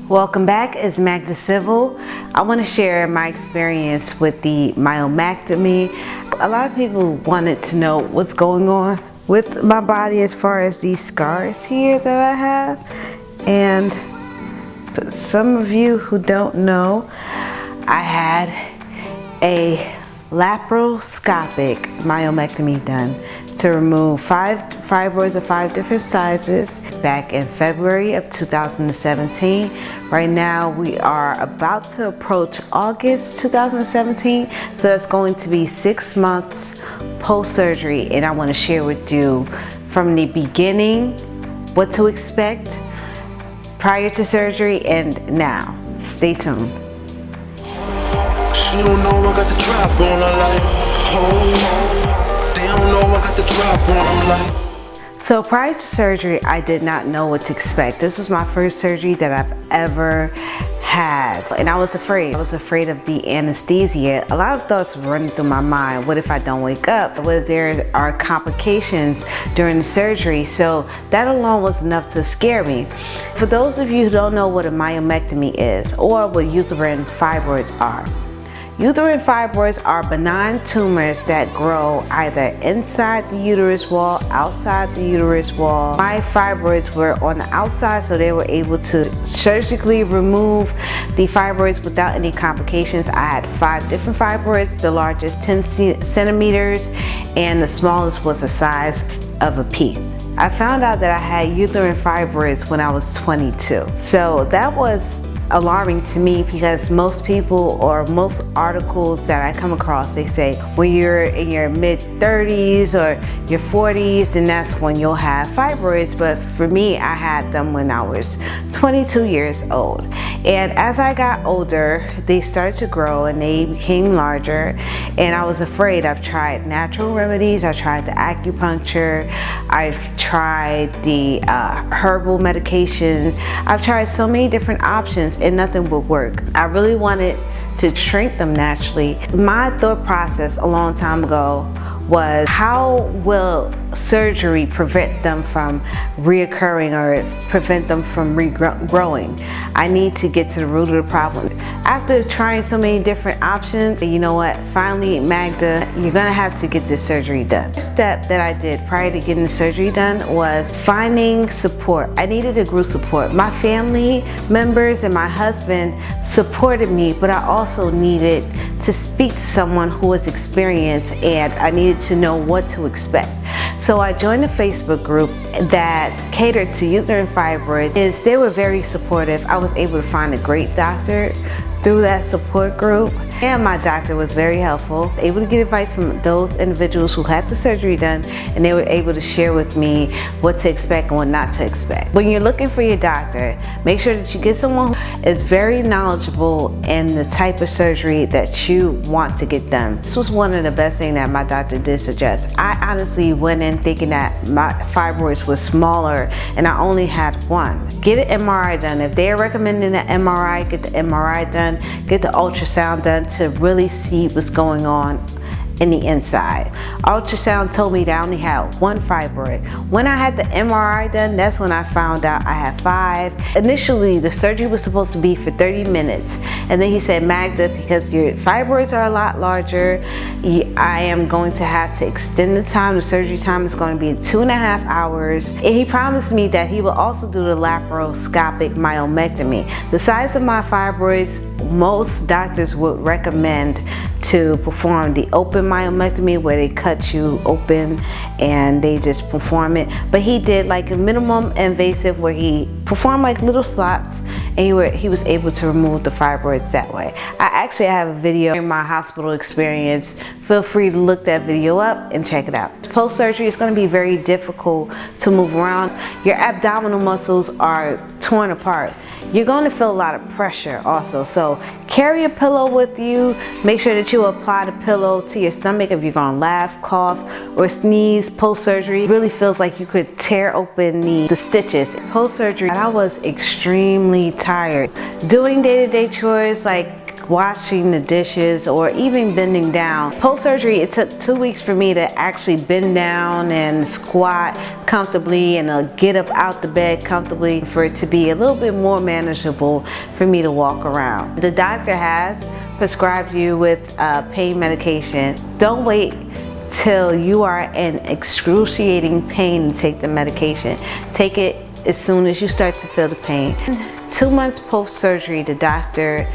Welcome back, it's Magda Civil. I want to share my experience with the myomectomy. A lot of people wanted to know what's going on with my body as far as these scars here that I have. And for some of you who don't know, I had a laparoscopic myomectomy done to remove 5 fibroids of 5 different sizes back in February of 2017. Right now we are about to approach August 2017, so that's going to be 6 months post-surgery, and I want to share with you from the beginning what to expect prior to surgery and now. Stay tuned. She don't know I got the trap going on like, oh, they don't know I got the trap going on like. So prior to surgery, I did not know what to expect. This was my first surgery that I've ever had, and I was afraid. I was afraid of the anesthesia. A lot of thoughts were running through my mind. What if I don't wake up? What if there are complications during the surgery? So that alone was enough to scare me. For those of you who don't know what a myomectomy is or what uterine fibroids are, uterine fibroids are benign tumors that grow either inside the uterus wall, outside the uterus wall. My fibroids were on the outside, so they were able to surgically remove the fibroids without any complications. I had 5 different fibroids, the largest 10 centimeters, and the smallest was the size of a pea. I found out that I had uterine fibroids when I was 22. So that was alarming to me because most people or most articles that I come across, they say when you're in your mid-30s or your 40s, then that's when you'll have fibroids. But for me, I had them when I was 22 years old. And as I got older, they started to grow and they became larger, and I was afraid. I've tried natural remedies, I tried the acupuncture, I've tried the herbal medications, I've tried so many different options and nothing would work. I really wanted to shrink them naturally. My thought process a long time ago was, how will surgery prevent them from reoccurring or prevent them from regrowing? I need to get to the root of the problem. After trying so many different options, you know what, finally, Magda, you're gonna have to get this surgery done. The step that I did prior to getting the surgery done was finding support. I needed a group support. My family members and my husband supported me, but I also needed to speak to someone who was experienced, and I needed to know what to expect. So I joined a Facebook group that catered to uterine fibroids. They were very supportive. I was able to find a great doctor through that support group, and my doctor was very helpful, able to get advice from those individuals who had the surgery done, and they were able to share with me what to expect and what not to expect. When you're looking for your doctor, make sure that you get someone who is very knowledgeable in the type of surgery that you want to get done. This was one of the best things that my doctor did suggest. I honestly went in thinking that my fibroids were smaller and I only had one. Get an MRI done. If they're recommending an MRI, get the MRI done. Get the ultrasound done to really see what's going on in the inside. Ultrasound told me that I only had 1 fibroid. When I had the MRI done, that's when I found out I had 5. Initially, the surgery was supposed to be for 30 minutes. And then he said, Magda, because your fibroids are a lot larger, I am going to have to extend the time. The surgery time is going to be 2.5 hours. And he promised me that he will also do the laparoscopic myomectomy. The size of my fibroids, most doctors would recommend to perform the open myomectomy, where they cut you open and they just perform it. But he did like a minimum invasive where he performed like little slots, and he was able to remove the fibroids that way. I actually have a video in my hospital experience. Feel free to look that video up and check it out. Post-surgery, it's going to be very difficult to move around. Your abdominal muscles are torn apart. You're going to feel a lot of pressure also. So carry a pillow with you. Make sure that you apply the pillow to your stomach if you're going to laugh, cough, or sneeze post-surgery. It really feels like you could tear open the stitches. Post-surgery, I was extremely tired. Doing day-to-day chores like washing the dishes or even bending down. Post-surgery, it took 2 weeks for me to actually bend down and squat comfortably and get up out the bed comfortably for it to be a little bit more manageable for me to walk around. The doctor has prescribed you with pain medication. Don't wait till you are in excruciating pain to take the medication. Take it as soon as you start to feel the pain. 2 months post-surgery, the doctor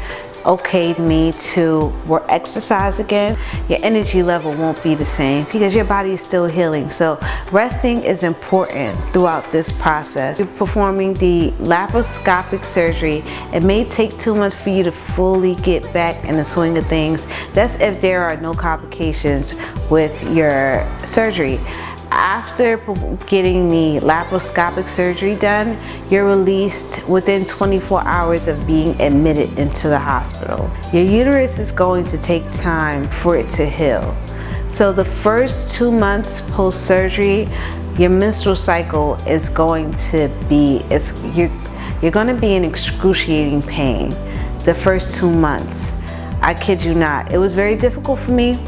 okayed me to exercise again. Your energy level won't be the same because your body is still healing. So resting is important throughout this process. You're performing the laparoscopic surgery. It may take 2 months for you to fully get back in the swing of things. That's if there are no complications with your surgery. After getting the laparoscopic surgery done, you're released within 24 hours of being admitted into the hospital. Your uterus is going to take time for it to heal. So the first 2 months post-surgery, your menstrual cycle is going to be, you're going to be in excruciating pain the first 2 months. I kid you not. It was very difficult for me.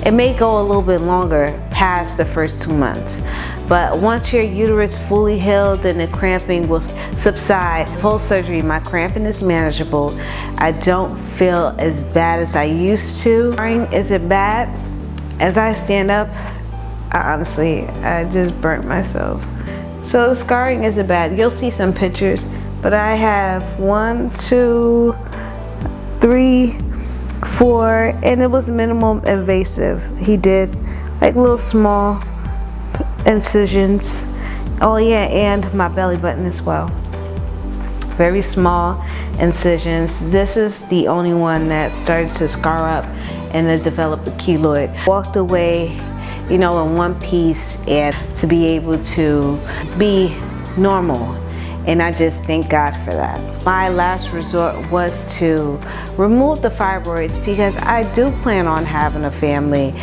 It may go a little bit longer past the first 2 months, but once your uterus fully healed, then the cramping will subside. Post-surgery, my cramping is manageable. I don't feel as bad as I used to. Is it bad? As I stand up, I just burnt myself. So the scarring isn't bad. You'll see some pictures, but I have 1, 2, 3, 4, and it was minimal invasive. He did like little small incisions. Oh yeah, and my belly button as well. Very small incisions. This is the only one that started to scar up and to develop a keloid. Walked away, you know, in one piece and to be able to be normal. And I just thank God for that. My last resort was to remove the fibroids because I do plan on having a family.